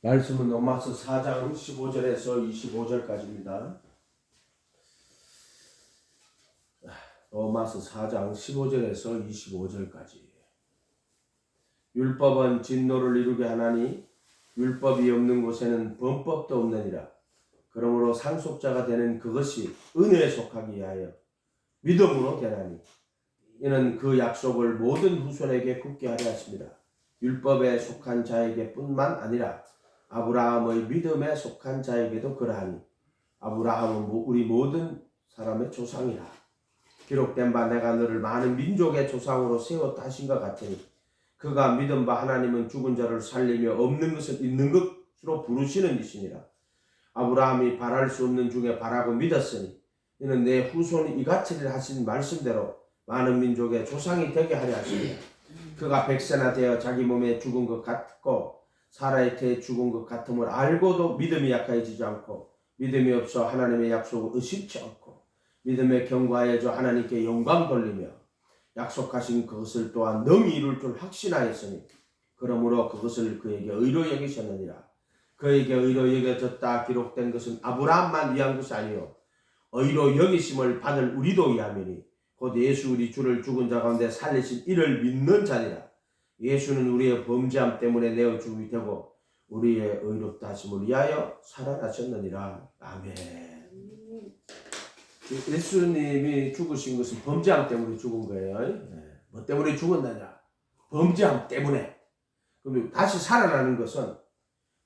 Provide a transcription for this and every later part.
말씀은 로마서 4장 15절에서 25절까지입니다. 로마서 4장 15절에서 25절까지. 율법은 진노를 이루게 하나니 율법이 없는 곳에는 범법도 없느니라. 그러므로 상속자가 되는 그것이 은혜에 속하기 위하여 믿음으로 되나니 이는 그 약속을 모든 후손에게 굳게 하려 하십니다. 율법에 속한 자에게 뿐만 아니라 아브라함의 믿음에 속한 자에게도 그러하니 아브라함은 우리 모든 사람의 조상이라. 기록된 바 내가 너를 많은 민족의 조상으로 세웠다 하신 것 같으니 그가 믿은 바 하나님은 죽은 자를 살리며 없는 것을 있는 것으로 부르시는 이시니라. 아브라함이 바랄 수 없는 중에 바라고 믿었으니 이는 내 후손이 이같이를 하신 말씀대로 많은 민족의 조상이 되게 하려 하십니다. 그가 백세나 되어 자기 몸에 죽은 것 같고 사라의 태에 죽은 것 같음을 알고도 믿음이 약해지지 않고 믿음이 없어 하나님의 약속을 의심치 않고 믿음에 경과하여 하나님께 영광 돌리며 약속하신 그것을 또한 능히 이룰 줄 확신하였으니 그러므로 그것을 그에게 의로 여기셨느니라. 그에게 의로 여겨졌다 기록된 것은 아브라함만 위한 것이 아니요 의로 여기심을 받을 우리도 위함이니 곧 예수 우리 주를 죽은 자 가운데 살리신 이를 믿는 자니라. 예수는 우리의 범죄함 때문에 내어 죽음이 되고 우리의 의롭다 하심을 위하여 살아나셨느니라. 아멘. 예수님이 죽으신 것은 범죄함 때문에 죽은 거예요. 뭐 때문에 죽었느냐? 범죄함 때문에. 그럼 다시 살아나는 것은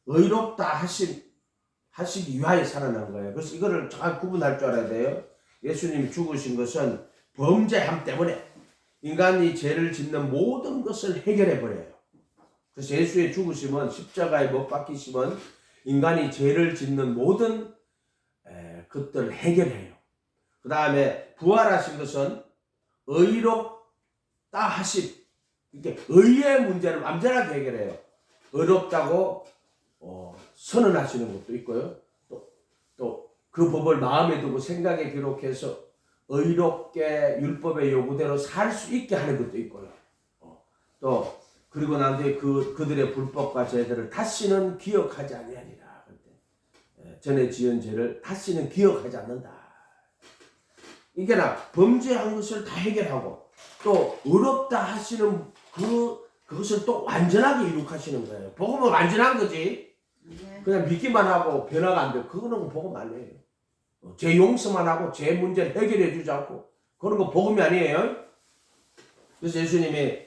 의롭다 하시기 위하여 살아난 거예요. 그래서 이거를 잘 구분할 줄 알아야 돼요. 예수님이 죽으신 것은 범죄함 때문에 인간이 죄를 짓는 모든 것을 해결해 버려요. 그래서 예수의 죽으심은 십자가에 못 박히심은 인간이 죄를 짓는 모든 것들을 해결해요. 그 다음에 부활하신 것은 의롭다 하심, 이렇게 의의 문제를 완전하게 해결해요. 의롭다고 선언하시는 것도 있고요. 또 그 법을 마음에 두고 생각에 기록해서 의롭게 율법의 요구대로 살 수 있게 하는 것도 있고요. 또 그리고 난 뒤에 그들의 불법과 죄들을 다시는 기억하지 아니하리라. 전에 지은 죄를 다시는 기억하지 않는다. 이게나 범죄한 것을 다 해결하고 또 의롭다 하시는 그것을 또 완전하게 이룩하시는 거예요. 복음은 완전한 거지. 그냥 믿기만 하고 변화가 안 돼. 그거는 복음 아니에요. 죄 용서만 하고 죄 문제를 해결해 주지 않고 그런 거 복음이 아니에요. 그래서 예수님이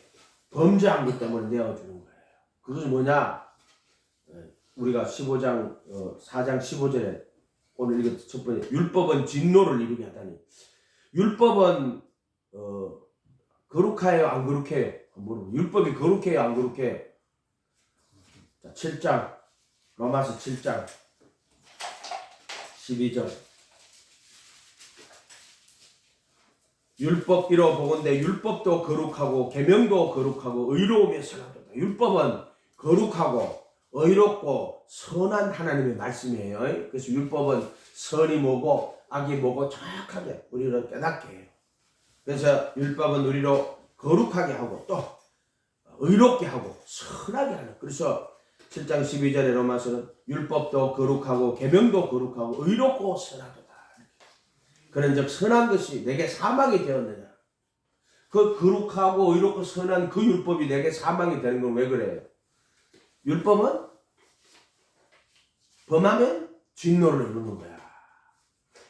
범죄한 것 때문에 내어주는 거예요. 그것은 뭐냐? 우리가 4장 15절에 오늘 읽었던 첫 번째 율법은 진노를 이루게 하다니. 율법은 거룩해요 안 거룩해요? 율법이 거룩해요 안 거룩해요? 자, 7장 로마서 7장 12절 율법 이로 율법도 거룩하고 계명도 거룩하고 의로움에 선하도다. 율법은 거룩하고 의롭고 선한 하나님의 말씀이에요. 그래서 율법은 선이 뭐고 악이 뭐고 정확하게 우리를 깨닫게 해요. 그래서 율법은 우리로 거룩하게 하고 또 의롭게 하고 선하게 하는. 그래서 7장 12절에 로마서는 율법도 거룩하고 계명도 거룩하고 의롭고 선하도다. 그런즉 선한 것이 내게 사망이 되었느냐? 그 거룩하고 의롭고 선한 그 율법이 내게 사망이 되는 건 왜 그래요? 율법은 범하면 진노를 이루는 거야.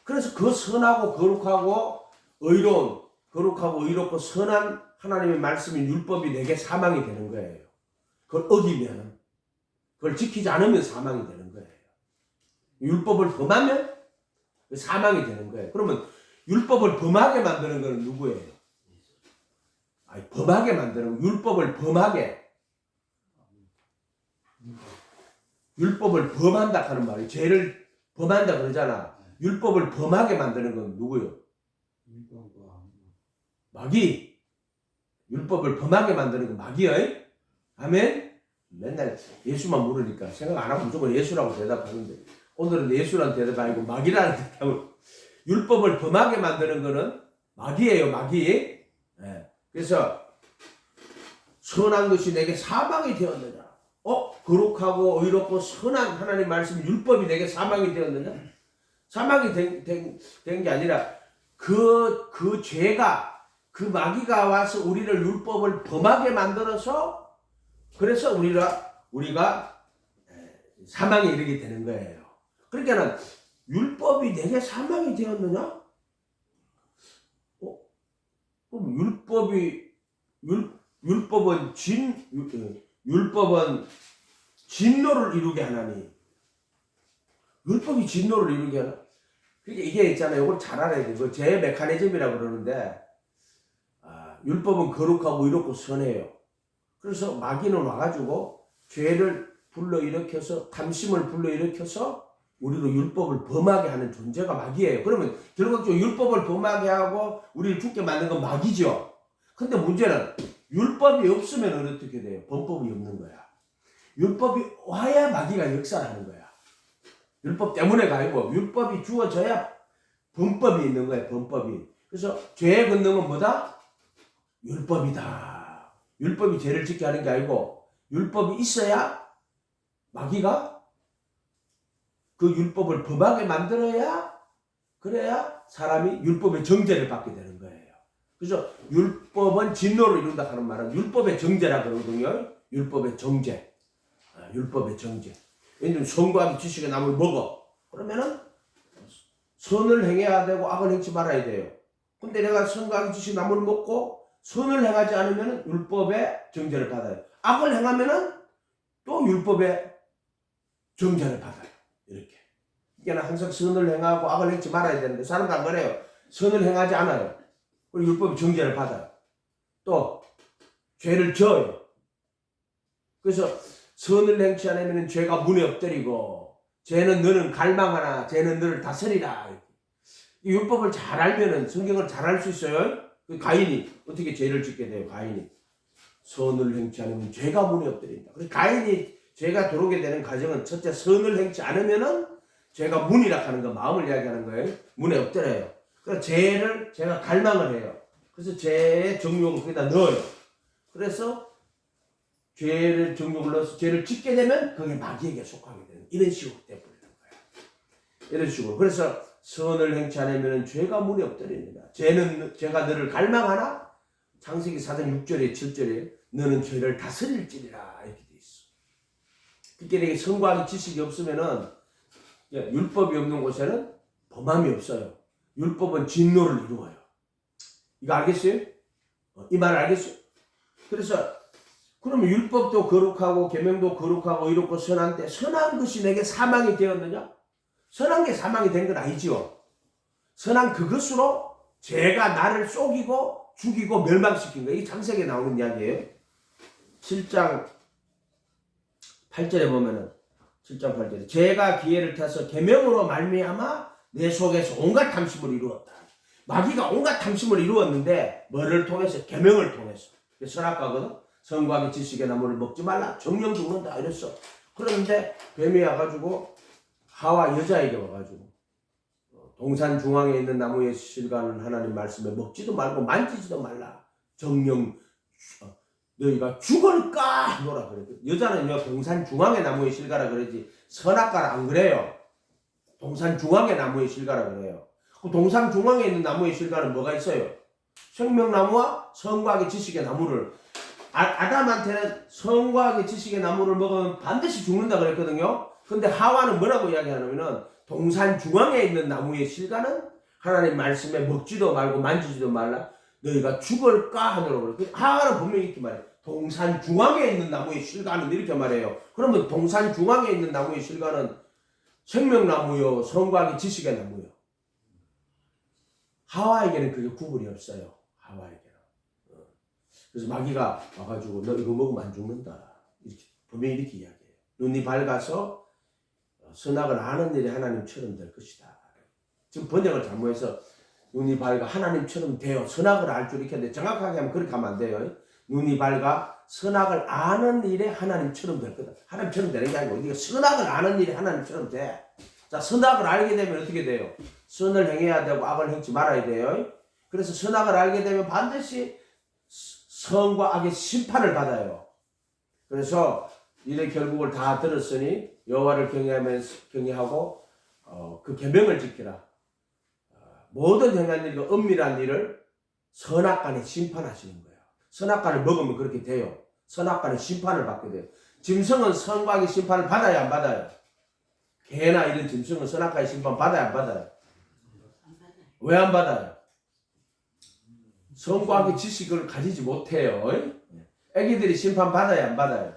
그래서 그 선하고 거룩하고 의로운 거룩하고 의롭고 선한 하나님의 말씀인 율법이 내게 사망이 되는 거예요. 그걸 어기면 그걸 지키지 않으면 사망이 되는 거예요. 율법을 범하면 사망이 되는 거예요. 그러면 율법을 범하게 만드는 것은 누구예요? 범하게 만드는 율법을 범하게 율법을 범한다 하는 말이 죄를 범한다 그러잖아. 율법을 범하게 만드는 건 누구예요? 마귀. 율법을 범하게 만드는 건 마귀야. 아멘. 맨날 예수만 물으니까 생각 안 하고 무조건 예수라고 대답하는데 오늘은 예수라는 대답 아니고 마귀라는 대답을. 율법을 범하게 만드는 거는 마귀예요. 마귀. 그래서 선한 것이 내게 사망이 되었느냐. 거룩하고 의롭고 선한 하나님 말씀 율법이 내게 사망이 되었느냐? 사망이 된 게 아니라 그 죄가, 그 마귀가 와서 우리를 율법을 범하게 만들어서, 그래서 우리가 사망에 이르게 되는 거예요. 그러니까는 율법이 내게 사망이 되었느냐? 그럼 율법은 진노를 이루게 하나니. 율법이 진노를 이루게 하나? 그러니까 이게 있잖아요. 이걸 잘 알아야 돼요. 그 제 메커니즘이라고 그러는데, 율법은 거룩하고 의롭고 선해요. 그래서 마귀는 와가지고 죄를 불러일으켜서, 탐심을 불러일으켜서 우리로 율법을 범하게 하는 존재가 마귀예요. 그러면 결국 율법을 범하게 하고 우리를 죽게 만든 건 마귀죠. 근데 문제는 율법이 없으면 어떻게 돼요? 범법이 없는 거야. 율법이 와야 마귀가 역사하는 거야. 율법 때문에가 아니고 율법이 주어져야 범법이 있는 거야. 범법이. 그래서 죄의 권능은 뭐다? 율법이다. 율법이 죄를 짓게 하는 게 아니고 율법이 있어야 마귀가 그 율법을 범하게 만들어야, 그래야 사람이 율법의 정죄를 받게 되는 거예요. 그래서 율법은 진노를 이룬다 하는 말은 율법의 정죄라 그러거든요. 율법의 정죄. 율법의 정죄. 왜냐면 선과 지식의 나무를 먹어. 그러면은 선을 행해야 되고 악을 행치 말아야 돼요. 근데 내가 선과 지식의 나무를 먹고 선을 행하지 않으면 율법의 정죄를 받아요. 악을 행하면은 또 율법의 정죄를 받아요. 이렇게. 그러니까 항상 선을 행하고 악을 행치 말아야 되는데 사람도 안 그래요. 선을 행하지 않아요. 그리고 율법의 정죄를 받아요. 또 죄를 져요. 그래서 선을 행치 않으면 죄가 문에 엎드리고, 죄는 너는 갈망하나 죄는 너를 다스리라. 이 율법을 잘 알면은, 성경을 잘 알 수 있어요. 가인이 어떻게 죄를 짓게 돼요? 가인이 선을 행치 않으면 죄가 문에 엎드린다. 그래서 가인이 죄가 들어오게 되는 과정은 첫째 선을 행치 않으면은 죄가 문이라 하는 거, 마음을 이야기하는 거예요. 문에 엎드려요. 그래서 제가 갈망을 해요. 그래서 죄의 정욕을 거기다 넣어요. 그래서 죄를 정욕을 넣어서 죄를 짓게 되면 그게 마귀에게 속하게 되는, 이런 식으로 돼버리는 거예요. 이런 식으로. 그래서 선을 행치 않으면 죄가 문에 엎드립니다. 죄가 너를 갈망하나? 창세기 4장 6절에 7절에 너는 죄를 다스릴지니라 이렇게 돼 있어. 그러니까 선과 지식이 없으면은, 율법이 없는 곳에는 범함이 없어요. 율법은 진노를 이루어요. 이거 알겠어요? 이 말 알겠어요? 그래서 그러면 율법도 거룩하고 계명도 거룩하고 이롭고 선한데, 선한 것이 내게 사망이 되었느냐? 선한 게 사망이 된 건 아니지요. 선한 그것으로 죄가 나를 속이고 죽이고 멸망시킨 거예요. 이 창세기에 나오는 이야기예요. 7장 8절에 보면은, 7장 8절에 죄가 기회를 타서 계명으로 말미암아 내 속에서 온갖 탐심을 이루었다. 마귀가 온갖 탐심을 이루었는데 뭐를 통해서? 계명을 통해서. 선악과거든. 선과 지식의 나무를 먹지 말라. 정령 죽는다 이랬어. 그런데 뱀이 와가지고 하와 여자에게 와가지고 동산 중앙에 있는 나무의 실과는 하나님 말씀에 먹지도 말고 만지지도 말라. 정령 너희가 죽을까 하노라 그래. 여자는요 동산 중앙의 나무의 실과라 그러지 선악과라 안 그래요. 동산 중앙의 나무의 실과라 그래요. 그 동산 중앙에 있는 나무의 실과는 뭐가 있어요? 생명나무와 선과학의 지식의 나무를, 아담한테는 선과학의 지식의 나무를 먹으면 반드시 죽는다 그랬거든요. 근데 하와는 뭐라고 이야기하냐면은 동산 중앙에 있는 나무의 실과는 하나님 말씀에 먹지도 말고 만지지도 말라. 너희가 죽을까 하노라 그래. 하와는 분명히 이렇게 말해요. 동산 중앙에 있는 나무의 실과는 이렇게 말해요. 그러면 동산 중앙에 있는 나무의 실과는 생명나무요 선과학의 지식의 나무요. 하와에게는 그게 구분이 없어요. 하와에게는. 그래서 마귀가 와가지고 너 이거 먹으면 안 죽는다. 이렇게 분명히 이렇게 이야기해요. 눈이 밝아서 선악을 아는 일이 하나님처럼 될 것이다. 지금 번역을 잘못해서 눈이 밝아 하나님처럼 되어 선악을 알 줄 이렇게 하는데, 정확하게 하면 그렇게 하면 안 돼요. 눈이 밝아 선악을 아는 일에 하나님처럼 될 거다. 하나님처럼 되는 게 아니고 우리가 선악을 아는 일에 하나님처럼 돼. 자, 선악을 알게 되면 어떻게 돼요? 선을 행해야 되고 악을 행치 말아야 돼요. 그래서 선악을 알게 되면 반드시 선과 악의 심판을 받아요. 그래서 이래 결국을 다 들었으니 여호와를 경외하고 그 계명을 지키라. 모든 행한 일과 은밀한 일을 선악간에 심판하시는 거예요. 선악간을 먹으면 그렇게 돼요. 선악간에 심판을 받게 돼요. 짐승은 선과 악의 심판을 받아야 안 받아요? 개나 이런 짐승은 선악과의 심판 받아야 안 받아요? 왜 안 받아요? 선과 악의 지식을 가지지 못해요. 애기들이 심판 받아야 안 받아요?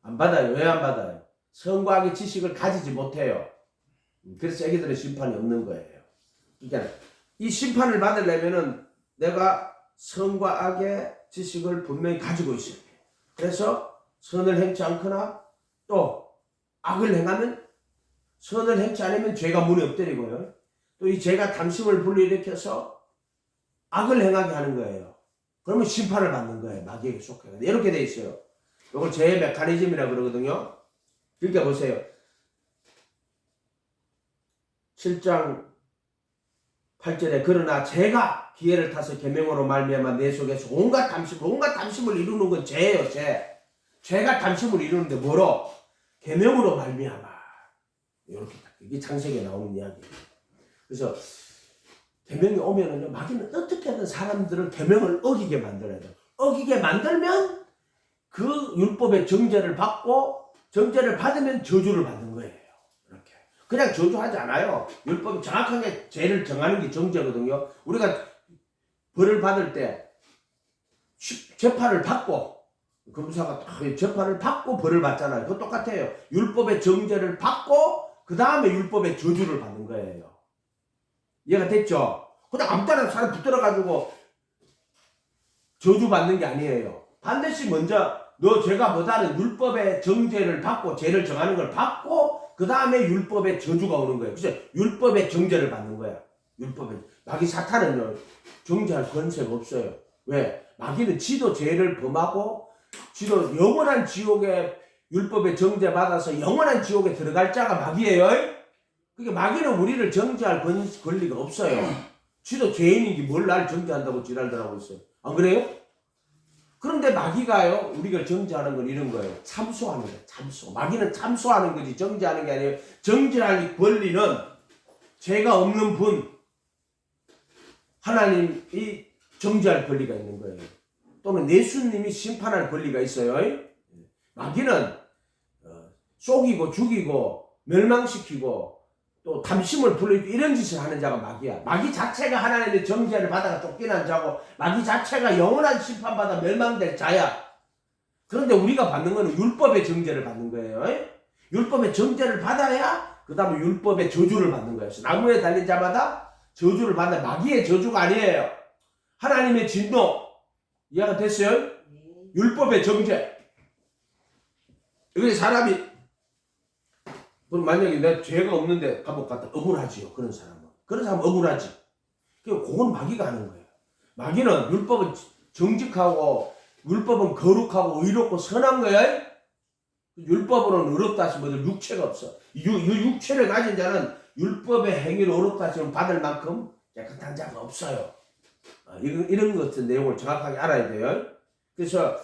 안 받아요. 왜 안 받아요? 선과 악의 지식을 가지지 못해요. 그래서 애기들은 심판이 없는 거예요. 그러니까 이 심판을 받으려면은 내가 선과 악의 지식을 분명히 가지고 있어야 돼요. 그래서 선을 행치 않거나 또 악을 행하면 선을 행치 않으면 죄가 문에 엎드리고요. 또 이 죄가 탐심을 불러일으켜서 악을 행하게 하는 거예요. 그러면 심판을 받는 거예요. 마귀에게 속해요. 이렇게 돼 있어요. 이걸 죄의 메커니즘이라고 그러거든요. 그러니까 보세요. 7장 8절에 그러나 죄가 기회를 타서 계명으로 말미암아 내 속에서 온갖 탐심을 이루는 건 죄예요. 죄가 탐심을 이루는데 뭐로? 계명으로 말미암아. 이렇게 이게 창세기에 나오는 이야기예요. 그래서 계명이 오면은요, 마귀는 어떻게든 사람들을 계명을 어기게 만들어야 돼요. 어기게 만들면 그 율법의 정죄를 받고 정죄를 받으면 저주를 받는 거예요. 이렇게 그냥 저주하지 않아요. 율법이 정확하게 죄를 정하는 게 정죄거든요. 우리가 벌을 받을 때 재판을 받고 검사가 재판을 받고 벌을 받잖아요. 그거 똑같아요. 율법의 정죄를 받고 그 다음에 율법의 저주를 받는 거예요. 이해가 됐죠? 그냥 아무 때나 사람 붙들어가지고 저주 받는 게 아니에요. 반드시 먼저 너 죄가 뭐다는 율법의 정죄를 받고 죄를 정하는 걸 받고 그 다음에 율법의 저주가 오는 거예요. 그래서 율법의 정죄를 받는 거야. 마귀 사탄은요 정죄할 권세가 없어요. 왜? 마귀는 지도 죄를 범하고 지도 영원한 지옥에 율법의 정죄 받아서 영원한 지옥에 들어갈 자가 마귀예요. 그러니까 마귀는 우리를 정죄할 권리가 없어요. 지도 죄인이기 뭘 날 정죄한다고 지랄들하고 있어요. 안 그래요? 그런데 마귀가요 우리가 정죄하는 건 이런 거예요. 참소하는 거예요. 마귀는 참소하는 거지 정죄하는 게 아니에요. 정죄할 권리는 죄가 없는 분 하나님이 정죄할 권리가 있는 거예요. 또는 예수님이 심판할 권리가 있어요. 마귀는 속이고 죽이고 멸망시키고 또 탐심을 불러일으키고 이런 짓을 하는 자가 마귀야. 마귀 자체가 하나님의 정죄를 받아가 쫓겨난 자고 마귀 자체가 영원한 심판받아 멸망될 자야. 그런데 우리가 받는 거는 율법의 정죄를 받는 거예요. 율법의 정죄를 받아야 그 다음에 율법의 저주를 받는 거예요. 나무에 달린 자마다 저주를 받는 마귀의 저주가 아니에요. 하나님의 진노. 이해가 됐어요? 율법의 정죄. 여기 사람이 그럼 만약에 내가 죄가 없는데 감옥 갔다 억울하지요. 그런 사람은 억울하지. 그건 마귀가 하는 거예요. 마귀는 율법은 정직하고 율법은 거룩하고 의롭고 선한 거야. 율법으로는 의롭다 하시면 육체가 없어. 육체를 가진 자는 율법의 행위로 의롭다 하시면 받을 만큼 깨끗한 자가 없어요. 이런 같은 내용을 정확하게 알아야 돼요. 그래서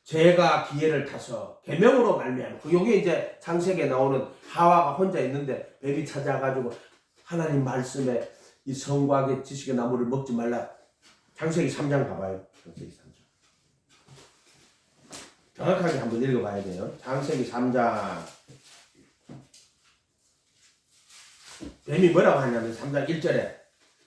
죄가 기회를 타서 계명으로 말미암아. 여기 이제 창세기에 나오는 하와가 혼자 있는데 뱀이 찾아가지고 하나님 말씀에 이 선과 악의 지식의 나무를 먹지 말라. 창세기 3장 가봐요. 창세기 3장. 정확하게 한번 읽어봐야 돼요. 창세기 3장. 뱀이 뭐라고 하냐면 3장 1절에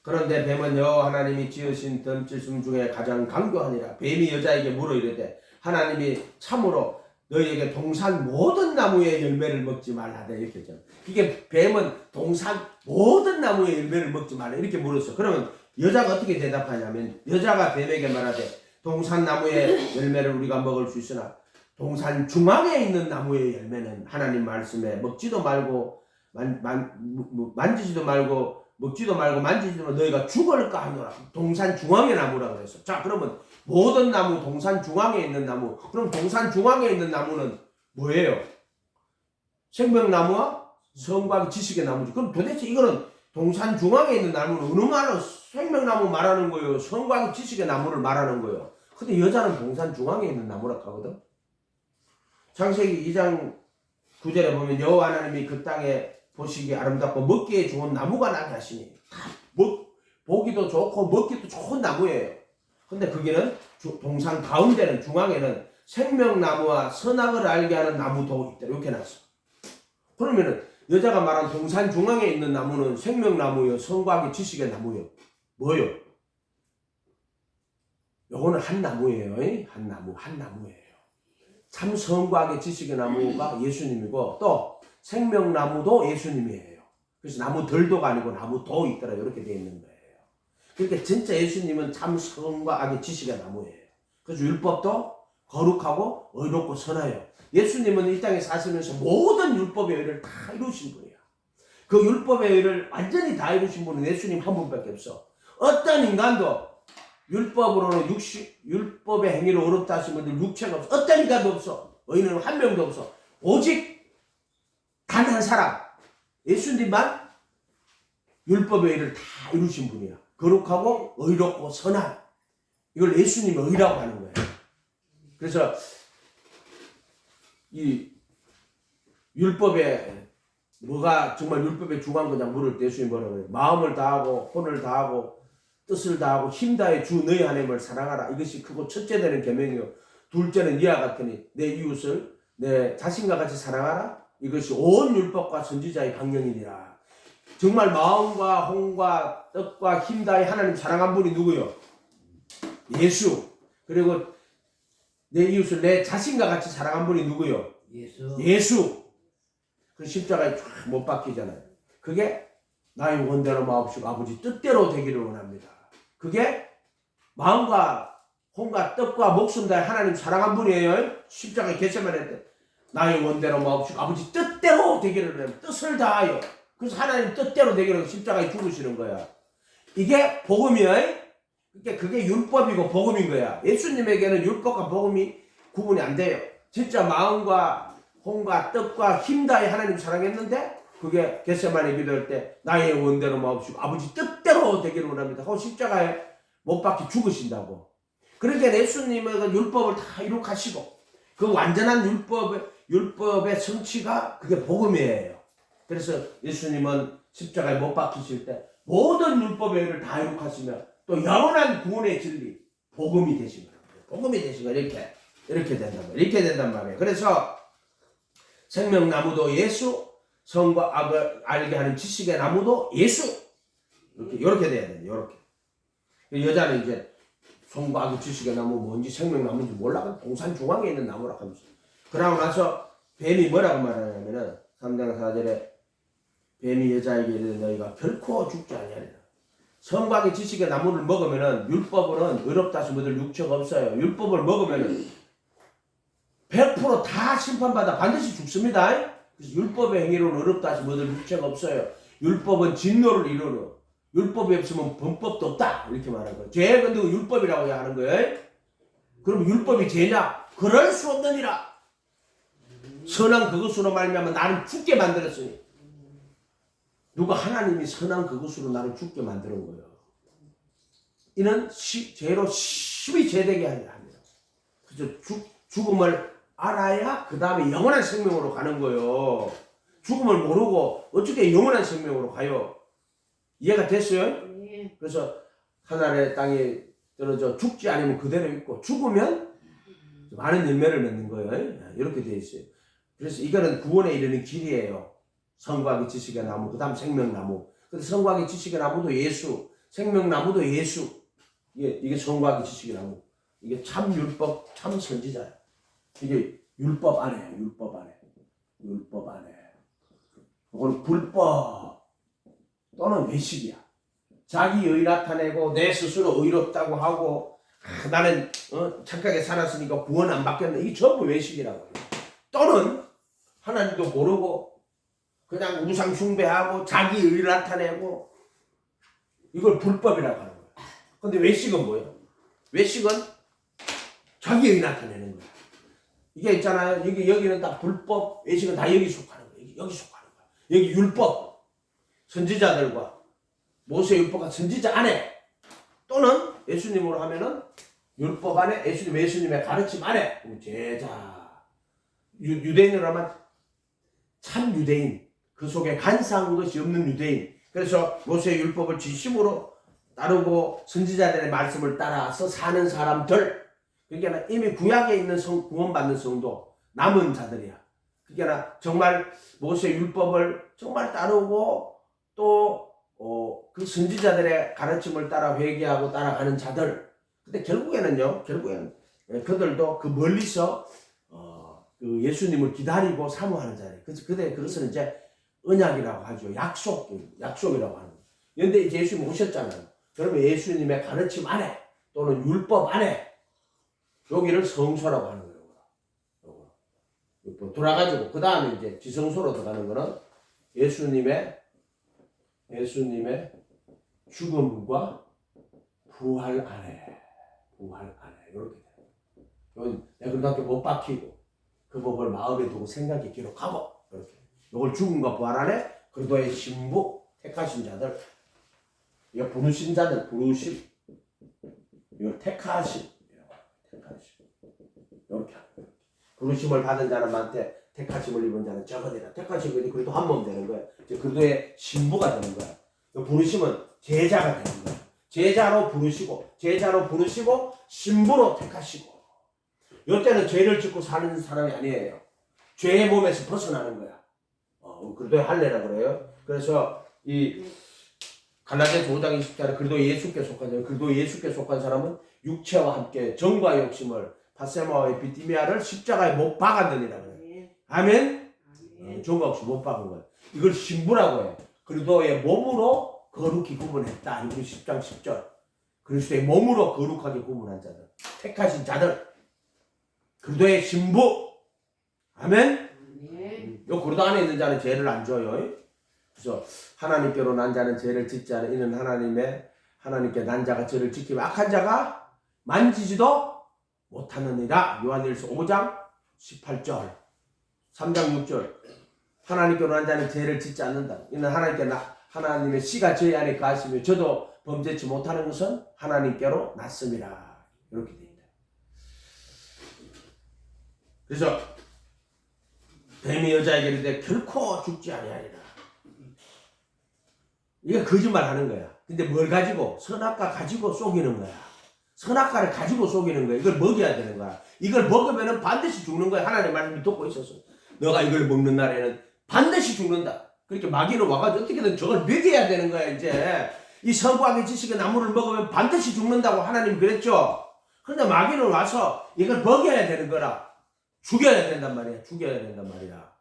그런데 뱀은 여호와 하나님이 지으신 덤짓음 중에 가장 강교하니라. 뱀이 여자에게 물어 이르되 하나님이 참으로 너희에게 동산 모든 나무의 열매를 먹지 말라대 이렇게 했잖아. 이게 뱀은 동산 모든 나무의 열매를 먹지 말라 이렇게 물었어. 그러면 여자가 어떻게 대답하냐면 여자가 뱀에게 말하되 동산 나무의 열매를 우리가 먹을 수 있으나 동산 중앙에 있는 나무의 열매는 하나님 말씀에 먹지도 말고 만지지도 말고 먹지도 말고 만지지도 말고 너희가 죽을까 하노라. 동산 중앙의 나무라고 그랬어. 자 그러면 모든 나무 동산 중앙에 있는 나무. 그럼 동산 중앙에 있는 나무는 뭐예요? 생명나무와 성과 지식의 나무지. 그럼 도대체 이거는 동산 중앙에 있는 나무는 어느 말로 생명나무 말하는 거예요? 성과 지식의 나무를 말하는 거예요. 근데 여자는 동산 중앙에 있는 나무라고 하거든. 창세기 2장 9절에 보면 여호와 하나님이 그 땅에 보시기에 아름답고 먹기에 좋은 나무가 나게 하시니 보기도 좋고 먹기도 좋은 나무예요. 근데 거기는 동산 가운데는 중앙에는 생명나무와 선악을 알게 하는 나무도 있다. 이렇게 놨어. 그러면은 여자가 말한 동산 중앙에 있는 나무는 생명나무요, 선과학의 지식의 나무요. 뭐요? 요거는 한 나무예요. 한 나무예요. 참 선과학의 지식의 나무가 예수님이고 또 생명나무도 예수님이에요. 그래서 나무들도가 아니고 나무도 있더라. 이렇게 되어 있는 거예요. 그러니까 진짜 예수님은 참 선과 악의 지식의 나무예요. 그래서 율법도 거룩하고 의롭고 선하여 예수님은 이 땅에 사시면서 모든 율법의 의를 다 이루신 분이야. 그 율법의 의를 완전히 다 이루신 분은 예수님 한 분밖에 없어. 어떤 인간도 율법으로는 율법의 행위로 어렵다 하신 분들 육체가 없어. 어떤 인간도 없어. 의인은 한 명도 없어. 오직 단 한 사람 예수님만 율법의 의를 다 이루신 분이야. 거룩하고 의롭고 선한, 이걸 예수님의 의라고 하는 거예요. 그래서 이 율법에 뭐가 정말 율법에 중요한 거냐 물을 때 예수님이 뭐라고 해요? 마음을 다하고 혼을 다하고 뜻을 다하고 힘 다해 주 너희 하나님을 사랑하라. 이것이 크고 첫째 되는 계명이요. 둘째는 이와 같으니 내 이웃을 내 자신과 같이 사랑하라. 이것이 온 율법과 선지자의 강령이니라. 정말 마음과 혼과 뜻과 힘 다해 하나님 사랑한 분이 누구요? 예수. 그리고 내 이웃을 내 자신과 같이 사랑한 분이 누구요? 예수. 그 십자가에 쫙 못 박히잖아요. 그게 나의 원대로 마옵시고 아버지 뜻대로 되기를 원합니다. 그게 마음과 혼과 뜻과 목숨 다해 하나님 사랑한 분이에요. 십자가에 겟세마네 때 나의 원대로 마옵시고 아버지 뜻대로 되기를 원합니다. 뜻을 다하여. 그래서 하나님 뜻대로 되기를 십자가에 죽으시는 거야. 이게 복음이에요. 그러니까 그게 율법이고 복음인 거야. 예수님에게는 율법과 복음이 구분이 안 돼요. 진짜 마음과 혼과 뜻과 힘 다해 하나님 사랑했는데 그게 겟세마네 기도할 때 나의 원대로 마옵시고 아버지 뜻대로 되기를 원합니다 하고 십자가에 못 박혀 죽으신다고. 그러니까 예수님은 율법을 다 이룩하시고 그 완전한 율법의 성취가 그게 복음이에요. 그래서 예수님은 십자가에 못 박히실 때 모든 율법의 의를 다 이룩하시며 또 영원한 구원의 진리 복음이 되신 거예요. 복음이 되신 거예요. 이렇게 된단 말이에요. 이렇게 된단 말이에요. 그래서 생명나무도 예수, 선과 악을 알게 하는 지식의 나무도 예수. 이렇게 돼야 돼요. 이렇게. 여자는 이제 선과 악의 지식의 나무 뭔지 생명나무인지 몰라. 동산 중앙에 있는 나무라고 하면서. 그러고 나서 뱀이 뭐라고 말하냐면은 3장 4절에 뱀이 여자에게 이르되 너희가 결코 죽지 아니하리라. 선과 악의 지식의 나무를 먹으면은 율법으로는 의롭다 하신 분들 육체가 없어요. 율법을 먹으면은 100% 다 심판받아 반드시 죽습니다. 그래서 율법의 행위로는 어렵다 하신 분들 육체가 없어요. 율법은 진노를 이루는, 율법이 없으면 범법도 없다 이렇게 말하는 거예요. 죄 근데 율법이라고 하는 거예요. 그럼 율법이 죄냐? 그럴 수 없느니라. 선한 그것으로 말미암아 나는 죽게 만들었으니. 누가 하나님이 선한 그것으로 나를 죽게 만드는 거예요. 이는 죄로 심히 죄되게 합니다. 그래서 죽음을 알아야 그 다음에 영원한 생명으로 가는 거예요. 죽음을 모르고 어떻게 영원한 생명으로 가요? 이해가 됐어요? 그래서 하늘의 땅에 떨어져 죽지 않으면 그대로 있고 죽으면 많은 열매를 맺는 거예요. 이렇게 되어 있어요. 그래서 이거는 구원에 이르는 길이에요. 선과 악의 지식의 나무, 그 다음 생명나무. 근데 선과 악의 지식의 나무도 예수, 생명나무도 예수. 이게 선과 악의 지식의 나무. 이게 참 율법, 참 선지자예요. 이게 율법 안에. 그건 불법 또는 외식이야. 자기 의 나타내고 내 스스로 의롭다고 하고 나는 착하게 살았으니까 구원 안 받겠네. 이게 전부 외식이라고 해요. 또는 하나님도 모르고 그냥 우상 숭배하고 자기 의를 나타내고 이걸 불법이라고 하는 거예요. 근데 외식은 뭐예요? 외식은 자기 의 나타내는 거예요. 이게 있잖아요. 여기는 다 불법, 외식은 다 여기 속하는 거예요. 여기 속하는 거예요. 여기 율법, 선지자들과 모세 율법과 선지자 안에 또는 예수님으로 하면은 율법 안에 예수님의 가르침 안에 제자 유대인으로 하면 참 유대인, 그 속에 간사한 것이 없는 유대인. 그래서 모세의 율법을 진심으로 따르고 선지자들의 말씀을 따라서 사는 사람들, 그러니까 이미 구약에 있는 구원받는 성도, 남은 자들이야. 그러니까 정말 모세의 율법을 정말 따르고 또 그 선지자들의 가르침을 따라 회개하고 따라가는 자들. 근데 결국에는 그들도 그 멀리서 그 예수님을 기다리고 사모하는 자예요. 그래서 그것은 이제 언약이라고 하죠. 약속이라고 하는 거예요. 그런데 이제 예수님 오셨잖아요. 그러면 예수님의 가르침 안에 또는 율법 안에 여기를 성소라고 하는 거예요. 돌아가지고 그 다음에 이제 지성소로 들어가는 거는 예수님의 죽음과 부활 안에 이렇게 돼요. 내가 그렇게 못 박히고 그 법을 마음에 두고 생각에 기록하고 이렇게. 이걸 죽음과 부활 안에 그리스도의 신부 택하신 자들, 이거 부르신 자들, 부르심, 이걸 택하심 이렇게 부르심을 받은 자는한테 택하심을 입은 자는 저거되라. 택하심이 그래도 한 몸 되는 거야. 이제 그리스도의 신부가 되는 거야. 부르심은 제자가 되는 거야. 제자로 부르시고 신부로 택하시고. 이때는 죄를 짓고 사는 사람이 아니에요. 죄의 몸에서 벗어나는 거야. 그리스도의 할례라 그래요. 그래서 이 갈라디아서 5장 20절에 그리스도 예수께 속한 사람은 육체와 함께 정과 욕심을 바세마와 에피디미아를 십자가에 못 박았느니라 그래요. 아멘. 정과 욕심 못 박은 거예요. 이걸 신부라고 해요. 그리스도의 몸으로 거룩히 구분했다. 이거 10장 10절. 그리스도의 몸으로 거룩하게 구분한 자들, 택하신 자들, 그리스도의 신부. 아멘. 요 그리스도 안에 있는 자는 죄를 안 져요. 그래서 하나님께로 난 자는 죄를 짓지 않은 이는 하나님께 난 자가 죄를 지키면 악한 자가 만지지도 못하느니라. 요한일서 5장 18절 3장 6절 하나님께로 난 자는 죄를 짓지 않는다. 이는 하나님의 씨가 저희 안에 가시며 저도 범죄치 못하는 것은 하나님께로 났습니다. 이렇게 됩니다. 그래서 뱀이 여자에게 이르되 결코 죽지 아니하리라. 이게 거짓말 하는 거야. 근데 뭘 가지고? 선악과 가지고 속이는 거야. 선악과를 가지고 속이는 거야. 이걸 먹여야 되는 거야. 이걸 먹으면 반드시 죽는 거야. 하나님의 말씀이 듣고 있었어. 너가 이걸 먹는 날에는 반드시 죽는다. 그렇게 마귀는 와가지고 어떻게든 저걸 먹여야 되는 거야. 이제 이 선과학의 지식의 나무를 먹으면 반드시 죽는다고 하나님이 그랬죠. 그런데 마귀는 와서 이걸 먹여야 되는 거라. 죽여야 된단 말이야.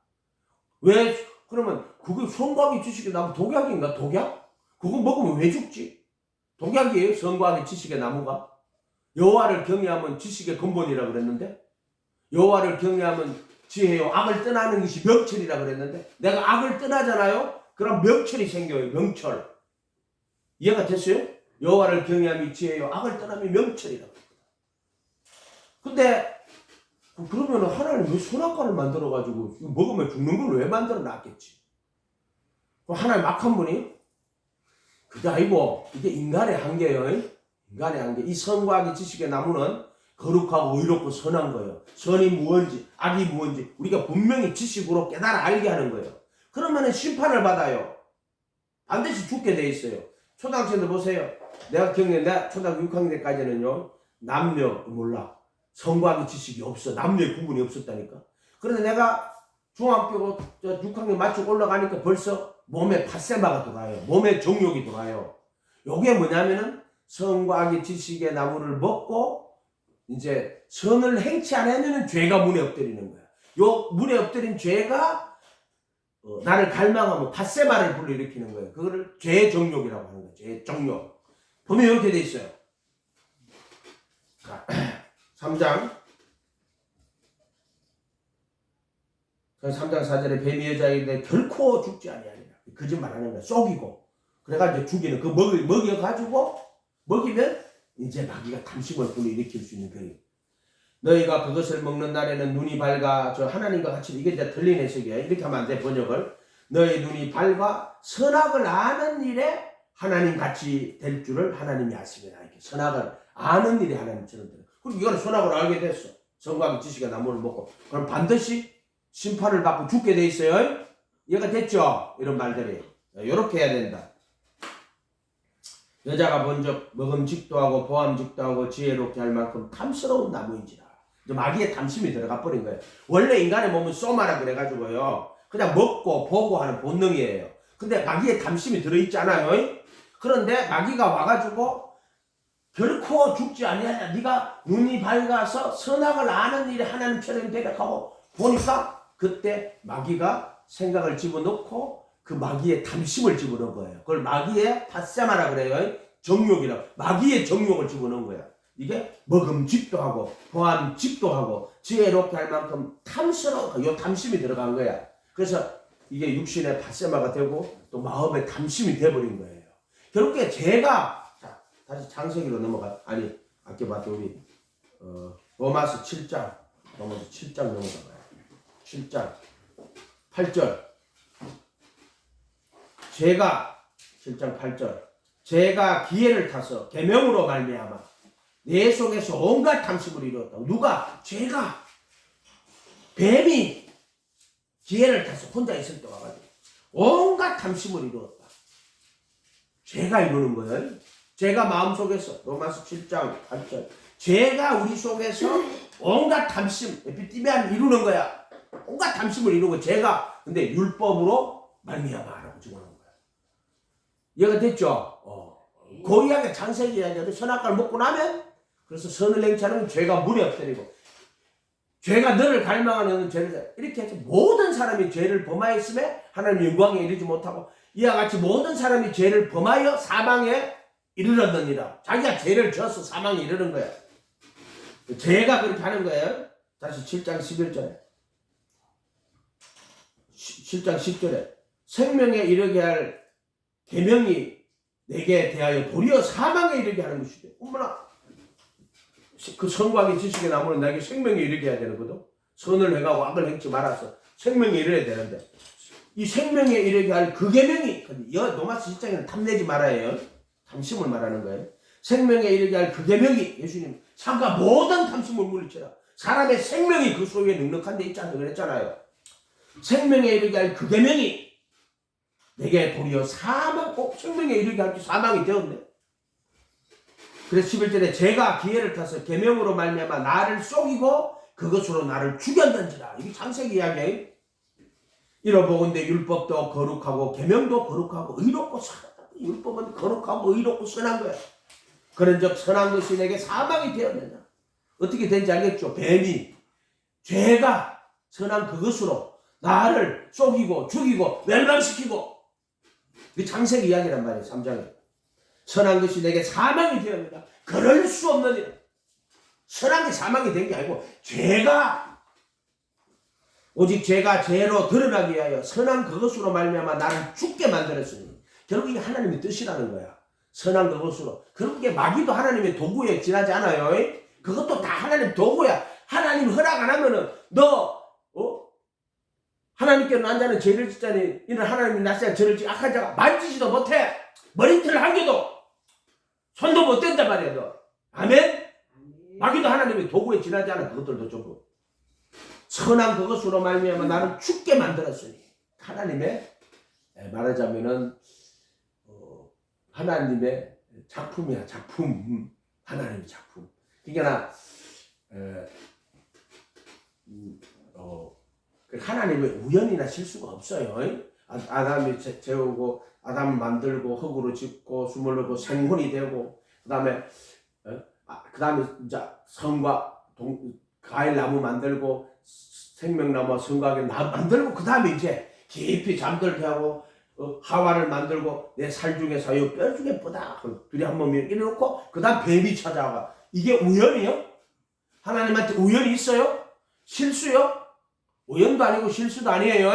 왜? 그러면 그게 선과학의 지식의 나무 독약인가? 독약? 그거 먹으면 왜 죽지? 독약이에요. 선과학의 지식의 나무가. 여호와를 경외하면 지식의 근본이라 그랬는데, 여호와를 경외하면 지혜요. 악을 떠나는 것이 명철이라 그랬는데, 내가 악을 떠나잖아요. 그럼 명철이 생겨요. 명철. 이해가 됐어요? 여호와를 경외함이 지혜요. 악을 떠나면 명철이라. 근데 그러면 하나님 왜 선악과를 만들어가지고 먹으면 죽는 걸 왜 만들어 놨겠지? 하나님 악한 분이? 그게 아니고 이게 인간의 한계예요. 인간의 한계. 이 선과학의 지식의 나무는 거룩하고 의롭고 선한 거예요. 선이 무엇인지 악이 무엇인지 우리가 분명히 지식으로 깨달아 알게 하는 거예요. 그러면 심판을 받아요. 반드시 죽게 돼 있어요. 초등학생들 보세요. 내가 초등학교 6학년 때까지는요. 남녀 몰라. 선과학의 지식이 없어. 남녀의 구분이 없었다니까. 그런데 내가 중학교 6학년 마치고 올라가니까 벌써 몸에 팥세마가 들어와요. 몸에 정욕이 들어와요. 요게 뭐냐면은 선과학의 지식의 나무를 먹고 이제 선을 행치 않으면 죄가 문에 엎드리는 거야. 요 문에 엎드린 죄가 나를 갈망하면 팥세마를 불러일으키는 거예요. 그거를 죄의 정욕이라고 하는 거예요. 죄의 정욕. 보면 이렇게 돼 있어요. 3장 4절에 뱀이 여자에게 결코 죽지 아니하리라. 거짓말 하는 거야. 속이고. 그래가지고 죽이는 그 먹여가지고 먹이면 이제 마귀가 탐심을 불러일으킬 수 있는 거예요. 너희가 그것을 먹는 날에는 눈이 밝아 저 하나님과 같이 이게 이제 틀린 해석이에요. 이렇게 하면 안 돼. 번역을. 너희 눈이 밝아 선악을 아는 일에 하나님 같이 될 줄을 하나님이 아십니다. 이렇게 선악을 아는 일에 하나님처럼 되는. 그리고 이거는 선악을 알게 됐어. 선과학의 지식의 나무를 먹고. 그럼 반드시 심판을 받고 죽게 돼 있어요. 이해가 됐죠? 이런 말들이. 이렇게 해야 된다. 여자가 먼저 먹음직도 하고 보암직도 하고 지혜롭게 할 만큼 탐스러운 나무인지라. 마귀의 탐심이 들어가 버린 거예요. 원래 인간의 몸은 소마라 그래가지고요, 그냥 먹고 보고 하는 본능이에요. 근데 마귀의 탐심이 들어있지 않아요? 그런데 마귀가 와가지고 결코 죽지 아니하냐, 네가 눈이 밝아서 선악을 아는 일에 하나님처럼 되려고 보니까, 그때 마귀가 생각을 집어넣고 그 마귀의 탐심을 집어넣은 거예요. 그걸 마귀의 파세마라 그래요. 정욕이라. 마귀의 정욕을 집어넣은 거야. 이게 먹음직도 하고 보암직도 하고 지혜롭게 할 만큼 탐스러워. 요 탐심이 들어간 거야. 그래서 이게 육신의 파세마가 되고 또 마음의 탐심이 돼버린 거예요. 결국에 제가, 자, 다시 창세기로 넘어가. 아니, 아까 봤던 우리 로마서 7장 넘어가봐요. 7장 8절. 제가 7장 8절. 제가 기회를 타서 계명으로 말미암아 내 속에서 온갖 탐심을 이루었다. 누가? 제가. 뱀이 기회를 타서 혼자 있을 때 와가지고 온갖 탐심을 이루었다. 제가 이루는 거예요. 제가 마음속에서, 로마서 7장 8절. 제가 우리 속에서 온갖 탐심, 에피티미안 이루는 거야. 온갖 탐심을 이루고 제가, 근데 율법으로 말미암아라고 증언한 거야. 이해가 됐죠? 고이하게 창세기 이야기하듯 선악과를 먹고 나면, 그래서 선을 행치 않으면 죄가 문에 엎드리고, 죄가 너를 갈망하는 죄를, 이렇게 해서 모든 사람이 죄를 범하였음에 하나님 영광에 이르지 못하고, 이와 같이 모든 사람이 죄를 범하여 사망에 이르렀느니라. 자기가 죄를 져서 사망에 이르는 거야. 죄가 그렇게 하는 거예요. 다시 7장 11절에 7장 10절에 생명에 이르게 할 계명이 내게 대하여 도리어 사망에 이르게 하는 것이죠. 어머나, 그 선과의 지식의 나무는 나에게 생명에 이르게 해야 되거든. 선을 행하고 악을 행치 말아서 생명에 이르게 되는데, 이 생명에 이르게 할 그 계명이, 로마서 7장에는 탐내지 말아요. 탐심을 말하는 거예요. 생명에 이르게 할 그 계명이, 예수님 삼가 모든 탐심을 물리쳐라. 사람의 생명이 그 소유에 넉넉한 데 있지 않나 그랬잖아요. 생명에 이르게 할 그 계명이 내게 도리어 사망, 생명에 이르게 할 게 사망이 되었네. 그래서 11절에 제가 기회를 타서 계명으로 말미암아 나를 속이고 그것으로 나를 죽였는지라. 이게 창세기 이야기예요. 이러보건대 율법도 거룩하고 계명도 거룩하고 의롭고 선하다. 율법은 거룩하고 의롭고 선한 거야. 그런즉 선한 것이 내게 사망이 되었느냐. 어떻게 된지 알겠죠? 뱀이, 죄가 선한 그것으로 나를 속이고 죽이고 멸망시키고, 이 창세기 이야기란 말이에요. 3장에 선한 것이 내게 사망이 되었느냐. 그럴 수 없느니라. 선한 게 사망이 된 게 아니고, 죄가, 오직 죄가 죄로 드러나기 위하여 선한 그것으로 말미암아 나를 죽게 만들었으니, 결국 이게 하나님의 뜻이라는 거야. 선한 그것으로. 그렇게 마귀도 하나님의 도구에 지나지 않아요. 그것도 다 하나님 도구야. 하나님 허락 안 하면은 하나님께는 난 자는 죄를 짓자니 이는 하나님이 낯선 죄를 짓 악한 자가 만지지도 못해. 머리털을 한개도 손도 못 댄단 말이야. 너. 아멘? 마귀도 하나님의 도구에 지나지 않아. 그것들도 전부 선한 그것으로 말미암아 나를 죽게 만들었으니, 하나님의, 말하자면은 하나님의 작품이야. 작품. 하나님의 작품. 그러니까 하나님의 우연이나 실수가 없어요. 아담이 재우고 아담을 만들고 흙으로 짓고 숨을 넣고 생혼이 되고, 그다음에 이제 성과 과일나무 만들고 생명나무 성과하게 만들고, 그다음에 이제 깊이 잠들게 하고 하와를 만들고 내 살 중에서 이 뼈 중에 뻗다 둘이 한 몸이 이래놓고 그다음 뱀이 찾아와. 이게 우연이요? 하나님한테 우연이 있어요? 실수요? 우연도 아니고 실수도 아니에요.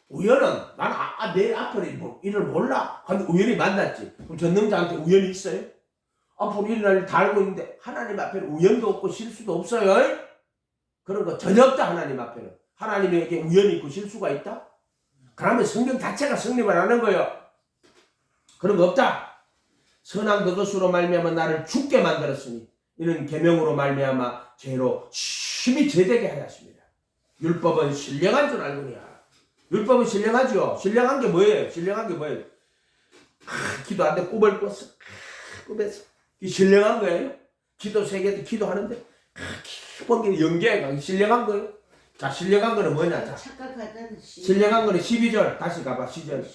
우연은 난 내 앞으로 일을 몰라. 근데 우연히 만났지. 그럼 전능자한테 우연이 있어요? 앞으로 일어날 일 다 알고 있는데 하나님 앞에는 우연도 없고 실수도 없어요. 그런 거 전혀 없다. 하나님 앞에는. 하나님에게 우연이 있고 실수가 있다? 그러면 성경 자체가 성립을 하는 거예요. 그런 거 없다. 선한 그것으로 말미암아 나를 죽게 만들었으니 이는 계명으로 말미암아 죄로 심히 죄되게 하였습니다. 율법은 신령한 줄 알거니와. 율법은 신령하죠. 신령한 게 뭐예요? 신령한 게 뭐예요? 기도 안 돼 꿈을 꿨어. 꿈에서. 이 신령한 거예요. 기도 세계도 기도하는데 기본 게 연계가 신령한 거예요. 자, 신령한 거는 뭐냐? 자, 신령한 거는 12절 다시 가봐. 시절.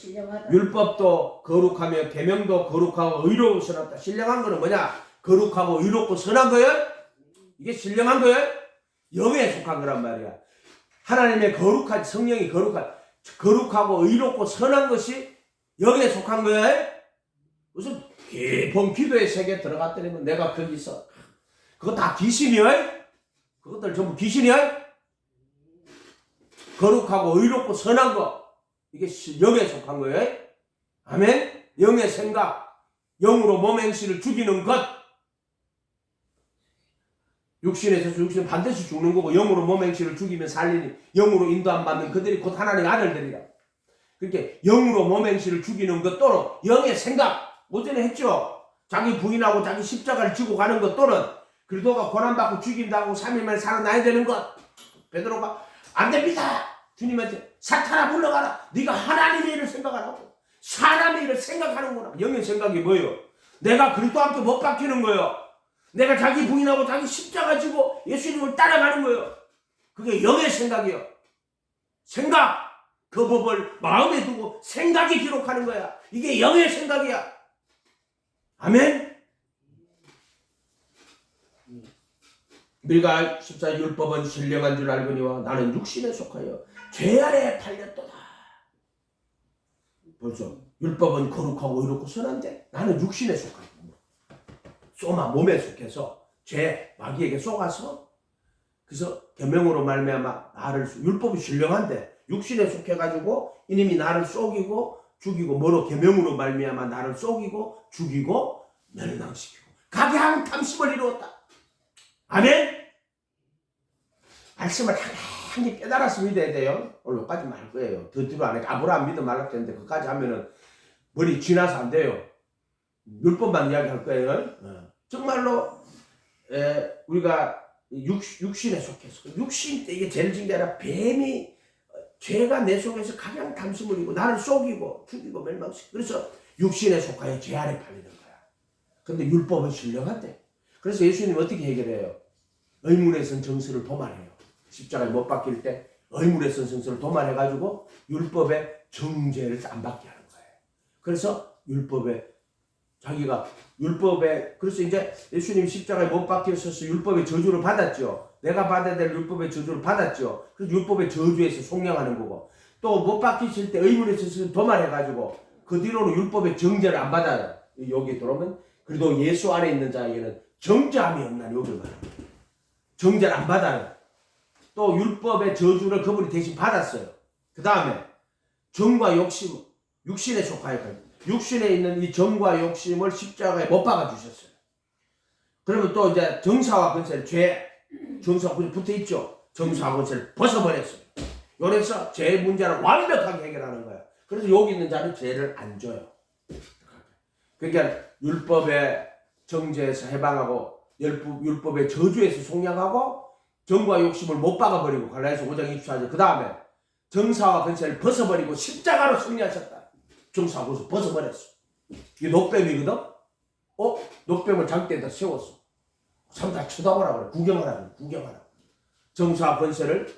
율법도 거룩하며 계명도 거룩하고 의로우시었다. 신령한 거는 뭐냐? 거룩하고 의롭고 선한 거예요. 이게 신령한 거예요. 영에 속한 거란 말이야. 하나님의 거룩한 성령이 거룩하고 의롭고 선한 것이 영에 속한 거예요. 무슨 깊은 기도의 세계에 들어갔더니 내가 거기서 그거 다 귀신이요? 그것들 전부 귀신이요? 거룩하고 의롭고 선한 거 이게 영에 속한 거예요. 아멘. 영의 생각, 영으로 몸 행실을 죽이는 것. 육신에 있어서 육신은 반드시 죽는 거고 영으로 몸 행실을 죽이면 살리니 영으로 인도 안 받는 그들이 곧 하나님의 아들들이라. 그렇게 영으로 몸 행실을 죽이는 것 또는 영의 생각, 오전에 했죠. 자기 부인하고 자기 십자가를 지고 가는 것 또는 그리스도가 고난받고 죽인다고 3일 만에 살아나야 되는 것. 베드로가 안 됩니다. 주님한테 사탄아 물러가라. 네가 하나님의 일을 생각하라고. 사람의 일을 생각하는구나. 영의 생각이 뭐예요? 내가 그리스도와 함께 못 박히는 거예요. 내가 자기 부인하고 자기 십자가 지고 예수님을 따라가는 거예요. 그게 영의 생각이에요. 생각. 그 법을 마음에 두고 생각이 기록하는 거야. 이게 영의 생각이야. 아멘. 우리가 14 율법은 신령한 줄 알거니와 나는 육신에 속하여 죄 아래에 팔렸도다. 벌써 율법은 거룩하고 의롭고 선한데 나는 육신에 속하여 쏘마 몸에 속해서 죄 마귀에게 속아서 그래서 계명으로 말미암아 나를 율법이 신령한데 육신에 속해가지고 이님이 나를 속이고 죽이고 뭐로 계명으로 말미암아 나를 속이고 죽이고 멸망시키고 각양 탐심을 이루었다. 아멘. 말씀을 한히 깨달아서 믿어야 돼요. 오늘 여기까지 말 거예요. 더 뒤로 안 해. 아브라함 믿어 말라 했는데 그까지 하면은 머리 지나서 안 돼요. 율법만 이야기할 거예요. 정말로 우리가 육신에 속해서 육신 때 이게 제일 중요한 뱀이 죄가 내 속에서 가장 탐심을 이고 나를 속이고 죽이고 멸망시키고 그래서 육신에 속하여 죄 아래 팔리는 거야. 근데 율법은 신령한데 그래서 예수님이 어떻게 해결해요? 의문에 선 정서를 도말해요. 십자가에 못 박힐 때 의문에 선 정서를 도말해가지고 율법의 정죄를 안 받게 하는 거예요. 그래서 그래서 이제 예수님 십자가에 못 박혀서 율법의 저주를 받았죠. 내가 받아야 될 율법의 저주를 받았죠. 그래서 율법의 저주에서 속량하는 거고 또 못 박히실 때 의문에 선 도말해가지고 그 뒤로는 율법의 정죄를 안 받아요. 여기 들어오면 그래도 예수 안에 있는 자에게는 정죄함이 없나니 여기를 말합니다. 정죄를 안 받아요. 또 율법의 저주를 그분이 대신 받았어요. 그 다음에 정과 욕심, 육신에 속하여 육신에 있는 이 정과 욕심을 십자가에 못 박아 주셨어요. 그러면 또 이제 정사와 권세를 정사와 권세 붙어 있죠. 정사와 권세를 벗어버렸어요. 그래서 죄 문제를 완벽하게 해결하는 거예요. 그래서 여기 있는 자는 죄를 안 줘요. 그러니까 율법의 정죄에서 해방하고 율법의 저주에서 속량하고 정과 욕심을 못 박아버리고 갈라디아서 5장 24절 그 다음에 정사와 권세를 벗어버리고 십자가로 승리하셨다. 정사와 권세를 벗어버렸어. 이게 녹뱀이거든. 녹뱀을 장대에다 세웠어. 사람 다 쳐다보라 그래. 구경하라. 정사와 권세를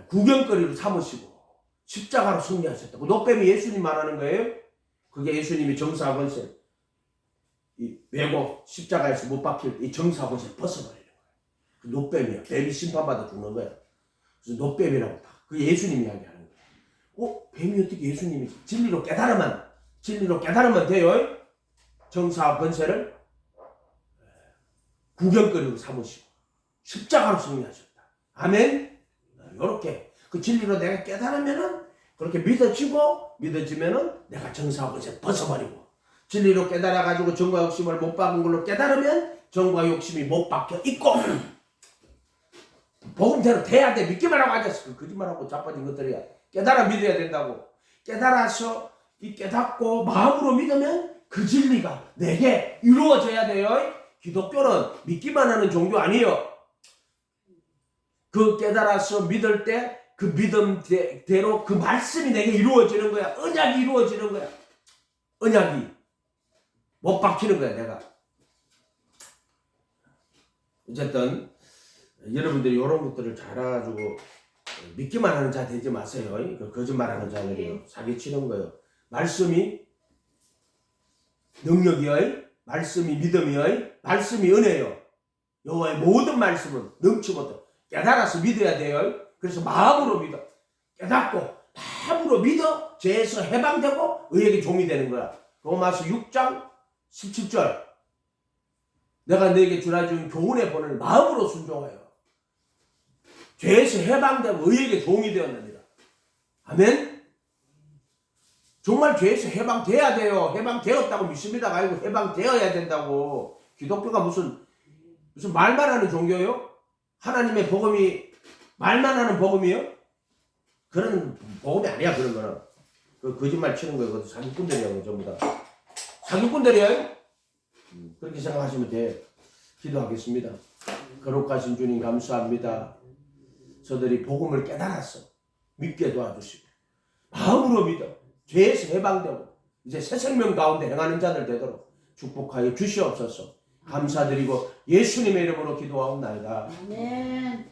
구경거리로 삼으시고 십자가로 승리하셨다. 녹뱀이 예수님 말하는 거예요. 그게 예수님이 정사와 권세 이 왜곡 십자가에서 못 박힐 이 정사와 권세를 벗어버리는 거예요. 그 녹뱀이야. 뱀이 심판받아 죽는 거야. 그래서 녹뱀이라고 다. 그게 예수님이 이야기하는 거예요. 뱀이 어떻게 예수님이 진리로 깨달으면 돼요. 정사와 권세를 구경거리로 삼으시고 십자가로 승리하셨다. 아멘. 이렇게 그 진리로 내가 깨달으면은 그렇게 믿어지면은 내가 정사와 권세를 벗어버리고 진리로 깨달아가지고 정과 욕심을 못 박은 걸로 깨달으면 정과 욕심이 못 박혀 있고 복음대로 돼야 돼. 믿기만 하고 앉았어. 그 거짓말하고 자빠진 것들이야. 깨달아 믿어야 된다고. 깨달아서 이 깨닫고 마음으로 믿으면 그 진리가 내게 이루어져야 돼요. 기독교는 믿기만 하는 종교 아니에요. 그 깨달아서 믿을 때 그 믿음대로 그 말씀이 내게 이루어지는 거야. 언약이 이루어지는 거야. 언약이 못 박히는 거야. 내가 어쨌든 여러분들이 이런 것들을 잘 알아가지고 믿기만 하는 자 되지 마세요. 거짓말하는 자들이요. 사기치는 거예요. 말씀이 능력이요, 말씀이 믿음이요, 말씀이 은혜요. 여호와의 모든 말씀은 능치 못해. 깨달아서 믿어야 돼요. 그래서 마음으로 믿어. 깨닫고 마음으로 믿어. 죄에서 해방되고 의에게 종이 되는 거야. 로마서 6장 17절. 내가 너에게 주라 준 교훈의 본을 마음으로 순종하여 죄에서 해방되고 의에게 종이 되었느니라. 아멘. 정말 죄에서 해방돼야 돼요. 해방되었다고 믿습니다가 아니고 해방되어야 된다고. 기독교가 무슨 말만 하는 종교요? 하나님의 복음이 말만 하는 복음이요? 그런 복음이 아니야. 그런 거는 그 거짓말 치는 거예요. 그것도 사기꾼들이에요. 전부 다 사기꾼들이에요. 그렇게 생각하시면 돼. 기도하겠습니다. 거룩하신 주님 감사합니다. 저들이 복음을 깨달았어. 믿게 도와주시고 마음으로 믿어 죄에서 해방되고 이제 새 생명 가운데 행하는 자들 되도록 축복하여 주시옵소서. 감사드리고 예수님의 이름으로 기도하옵나이다. 아멘.